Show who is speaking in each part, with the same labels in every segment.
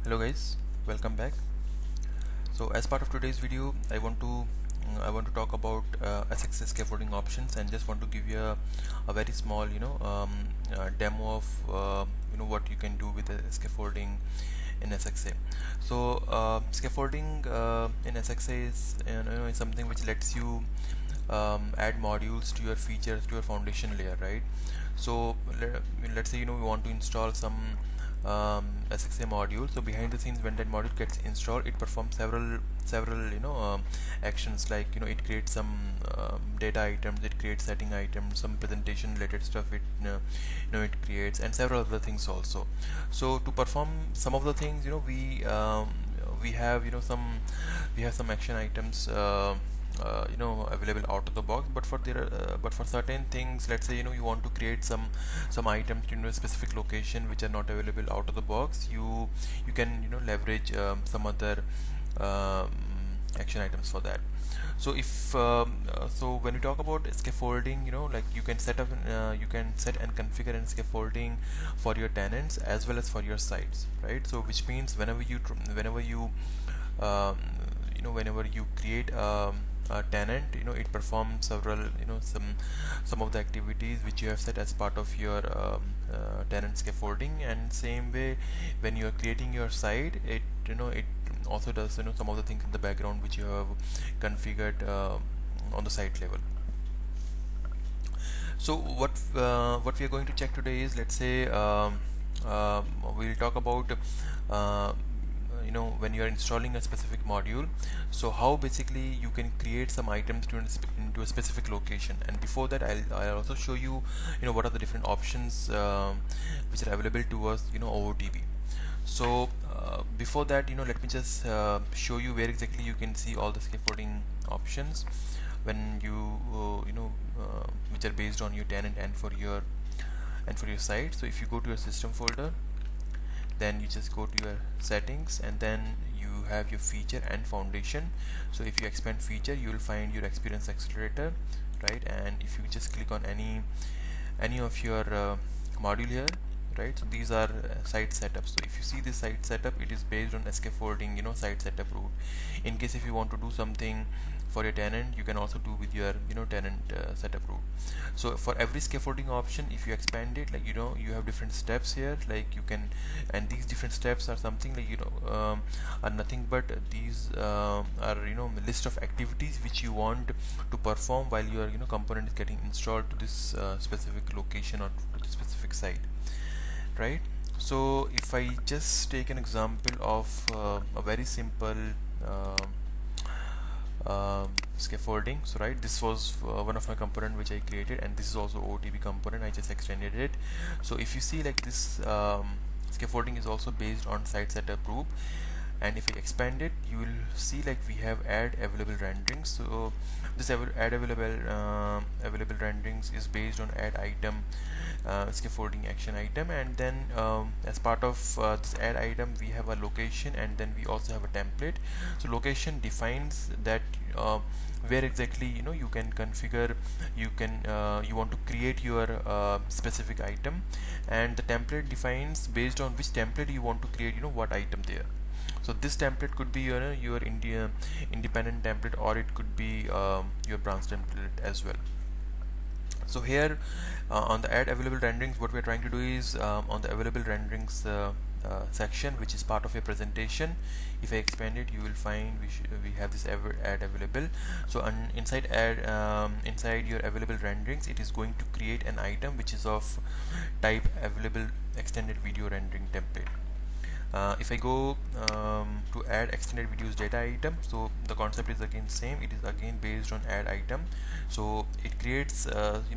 Speaker 1: Hello guys, welcome back. So as part of today's video, I want to talk about SXA scaffolding options, and just want to give you a very small demo of what you can do with the scaffolding in SXA. So scaffolding in SXA is is something which lets you add modules to your features, to your foundation layer, right? So let's say we want to install some SXA module. So behind the scenes, when that module gets installed, it performs several actions, like it creates some data items, it creates setting items, some presentation related stuff it it creates, and several other things also. So to perform some of the things, we have some action items available out of the box, but for certain things, let's say you want to create some items in a specific location which are not available out of the box. You can leverage some other um, action items for that. So so when we talk about scaffolding, like you can set and configure and scaffolding for your tenants as well as for your sites, right? So which means whenever um, whenever you create a tenant, it performs several some of the activities which you have set as part of your tenant scaffolding. And same way, when you are creating your site, it also does some of the things in the background which you have configured on the site level. So what we are going to check today is, let's say we'll talk about when you are installing a specific module, so how basically you can create some items into a specific location. And before that, I'll also show you what are the different options which are available to us over TV. So before that, let me just show you where exactly you can see all the scaffolding options when which are based on your tenant and for your site. So if you go to your system folder, then you just go to your settings, and then you have your feature and foundation. So if you expand feature, you will find your experience accelerator, right? And if you just click on any of your module here, right? So these are site setups. So if you see this site setup, it is based on a scaffolding site setup route. In case if you want to do something for your tenant, you can also do with your tenant setup route. So for every scaffolding option, if you expand it, like you have different steps here, like you can, and these different steps are something like are nothing but these are list of activities which you want to perform while your component is getting installed to this specific location or to this specific site, right? So if I just take an example of a very simple scaffolding, so right, this was one of my component which I created, and this is also OTB component, I just extended it. So if you see, like this scaffolding is also based on site setup group, and if I expand it, you will see like we have add available renderings. So this add available renderings is based on add item scaffolding action item, and then as part of this add item, we have a location, and then we also have a template. So location defines that where exactly you can configure, you want to create your specific item, and the template defines based on which template you want to create what item there. So this template could be your independent template, or it could be your branch template as well. So here on the add available renderings, what we're trying to do is on the available renderings section, which is part of your presentation, if I expand it, you will find we have this add available. So inside inside your available renderings, it is going to create an item which is of type available extended video rendering template. If I go to add extended videos data item, so the concept is again same. It is again based on add item. So it creates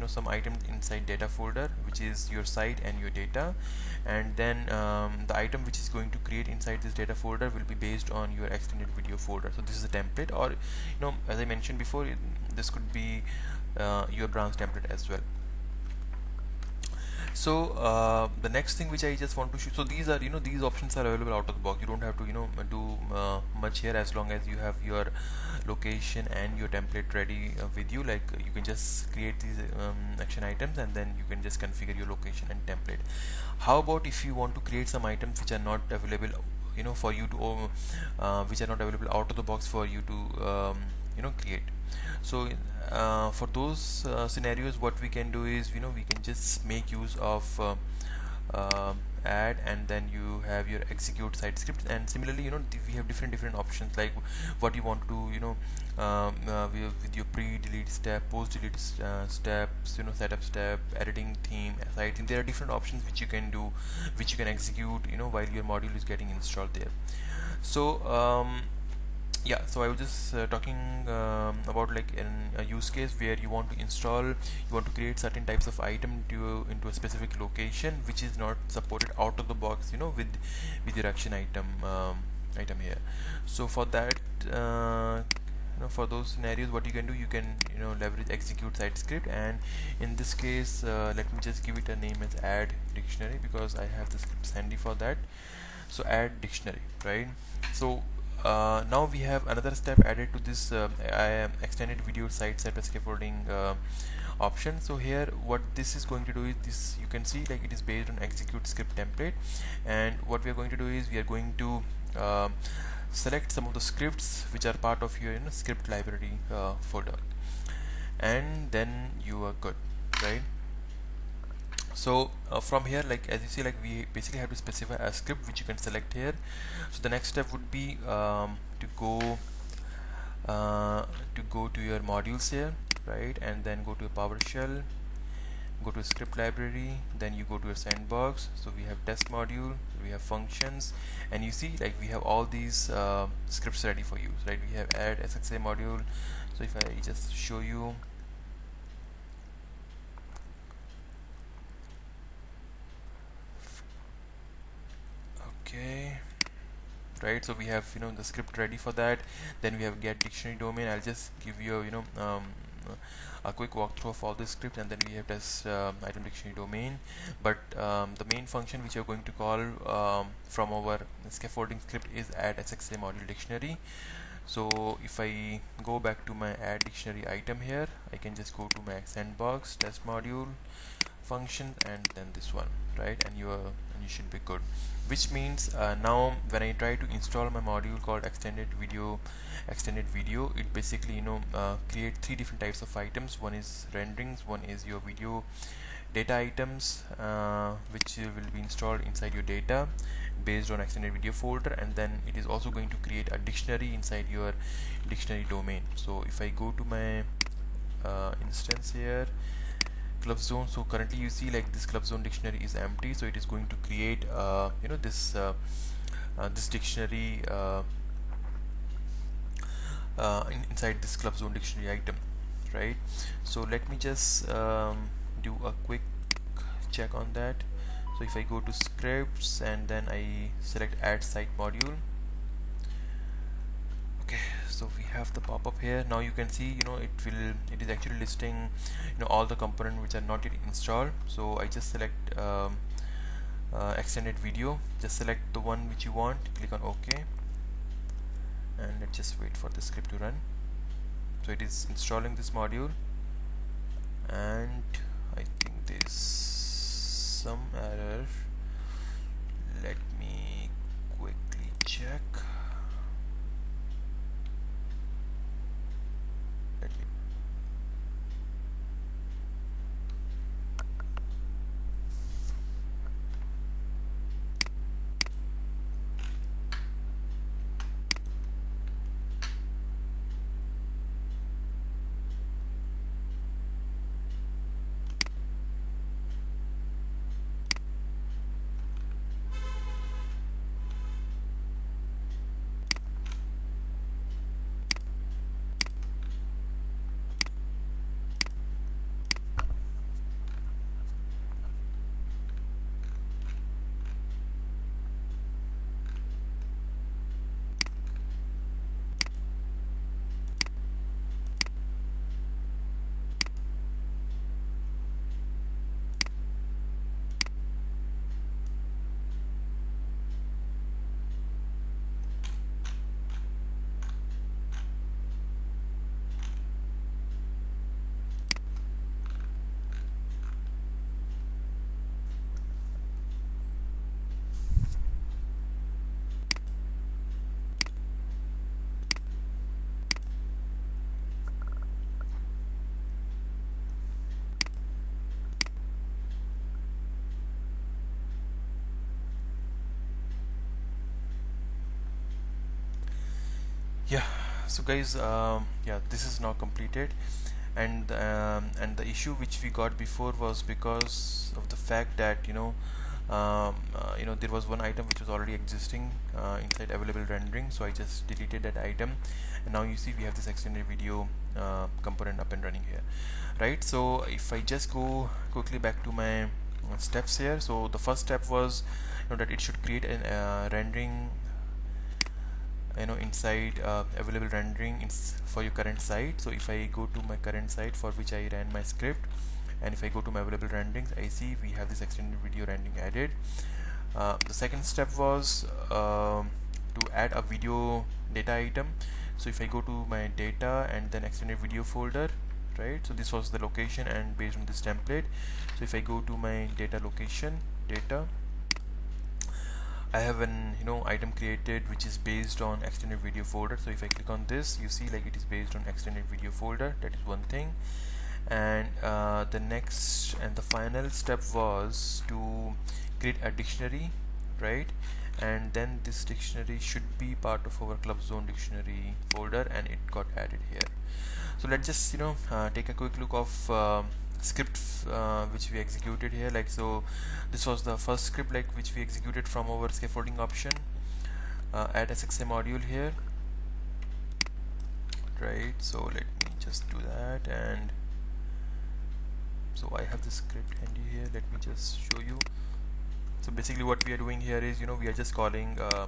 Speaker 1: some items inside data folder, which is your site and your data, and then the item which is going to create inside this data folder will be based on your extended video folder. So this is a template, or as I mentioned before, this could be your branch template as well. So the next thing which I just want to show, so these are these options are available out of the box. You don't have to do much here, as long as you have your location and your template ready with you. Like you can just create these action items, and then you can just configure your location and template. How about if you want to create some items which are not available for you to which are not available out of the box for you to create. So for those scenarios, what we can do is we can just make use of add, and then you have your execute site script. And similarly, we have different options, like what you want to with your pre-delete step, post-delete steps, setup step, editing theme, site theme. There are different options which you can do, which you can execute while your module is getting installed there. So yeah, so I was just talking about like a use case where you want to install, you want to create certain types of item into a specific location which is not supported out of the box with your action item here. So for that for those scenarios, what you can do, you can leverage execute site script, and in this case let me just give it a name as add dictionary, because I have the scripts handy for that. So add dictionary, right? So now we have another step added to this extended video site setup scaffolding option. So here what this is going to do is this, you can see like it is based on execute script template, and what we are going to do is we are going to select some of the scripts which are part of your script library folder, and then you are good, right? So from here, like as you see, like we basically have to specify a script which you can select here. So the next step would be to go to your modules here, right, and then go to PowerShell, go to script library, then you go to your sandbox. So we have test module, we have functions, and you see like we have all these scripts ready for use, right? We have add SXA module. So if I just show you, okay, right, so we have the script ready for that. Then we have get dictionary domain. I'll just give you a quick walkthrough of all the scripts, and then we have this item dictionary domain. But the main function which you're going to call from our scaffolding script is add SXA module dictionary. So if I go back to my add dictionary item here, I can just go to my sandbox, test module, function, and then this one, right, and you should be good. Which means now when I try to install my module called extended video, it basically create three different types of items. One is renderings, one is your video data items which will be installed inside your data based on extended video folder, and then it is also going to create a dictionary inside your dictionary domain. So if I go to my instance here, club zone, so currently you see like this club zone dictionary is empty, so it is going to create this this dictionary inside this club zone dictionary item, right? So let me just do a quick check on that. So if I go to scripts and then I select add site module, okay, so we have the pop-up here. Now you can see it is actually listing all the components which are not yet installed. So I just select extended video, just select the one which you want, click on OK, and let's just wait for the script to run. So it is installing this module, and I think there's some error. Let me quickly check. Let me Yeah, so guys, yeah, this is now completed, and the issue which we got before was because of the fact that there was one item which was already existing inside available rendering, so I just deleted that item, and now you see we have this extended video component up and running here, right? So if I just go quickly back to my steps here, so the first step was that it should create an rendering inside available rendering for your current site. So if I go to my current site for which I ran my script, and if I go to my available renderings, I see we have this extended video rendering added. The second step was to add a video data item. So if I go to my data and then extended video folder, right, so this was the location, and based on this template, so if I go to my data location data, I have an item created which is based on extended video folder. So if I click on this, you see like it is based on extended video folder. That is one thing. And the next and the final step was to create a dictionary, right? And then this dictionary should be part of our club zone dictionary folder, and it got added here. So let's just take a quick look of script which we executed here. Like, so this was the first script like which we executed from our scaffolding option. Add SXA module here, right? So let me just do that, and so I have the script handy here. Let me just show you. So basically what we are doing here is we are just calling a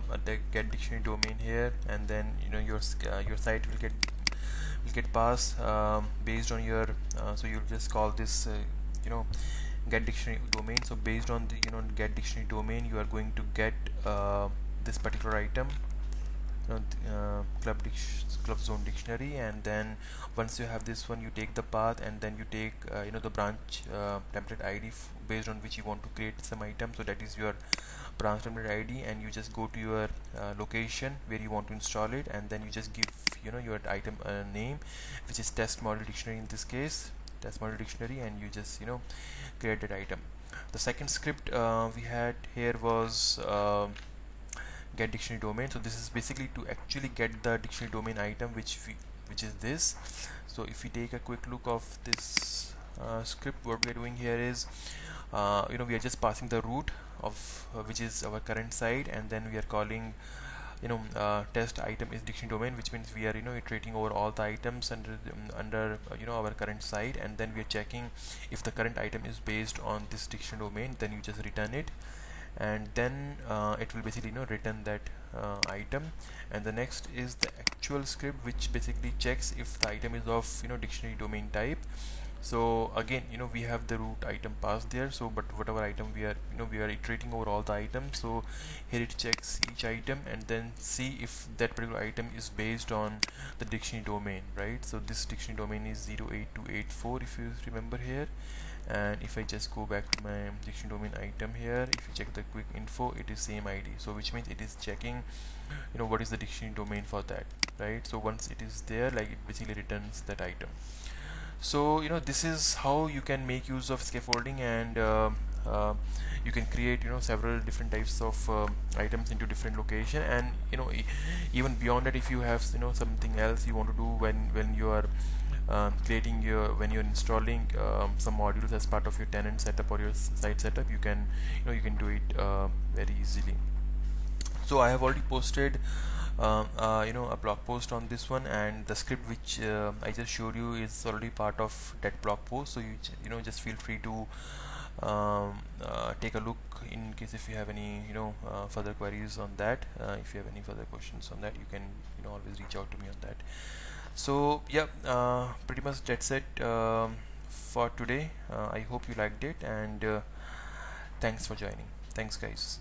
Speaker 1: get dictionary domain here, and then your site will get passed based on your so you'll just call this get dictionary domain. So based on the get dictionary domain, you are going to get this particular item, club zone dictionary, and then once you have this one, you take the path, and then you take the branch template ID based on which you want to create some item. So that is your branch template ID, and you just go to your location where you want to install it, and then you just give your item name, which is test model dictionary in this case, test model dictionary, and you just create that item. The second script we had here was get dictionary domain. So this is basically to actually get the dictionary domain item which is this. So if we take a quick look of this script, what we are doing here is we are just passing the root of which is our current site, and then we are calling test item is dictionary domain, which means we are iterating over all the items under our current site, and then we are checking if the current item is based on this dictionary domain. Then you just return it, and then it will basically return that item. And the next is the actual script, which basically checks if the item is of dictionary domain type. So again we have the root item passed there, so but whatever item we are we are iterating over all the items. So here it checks each item and then see if that particular item is based on the dictionary domain, right? So this dictionary domain is 08284 if you remember here. And if I just go back to my dictionary domain item here, if you check the quick info, it is same ID, so which means it is checking what is the dictionary domain for that, right? So once it is there, like, it basically returns that item. So this is how you can make use of scaffolding, and you can create several different types of items into different location. And even beyond that, if you have something else you want to do when you are when you're installing some modules as part of your tenant setup or your site setup, you can do it very easily. So I have already posted a blog post on this one, and the script which I just showed you is already part of that blog post. So you just feel free to take a look in case if you have any further queries on that. If you have any further questions on that, you can always reach out to me on that. So yeah, pretty much that's it for today. I hope you liked it, and thanks for joining. Thanks guys.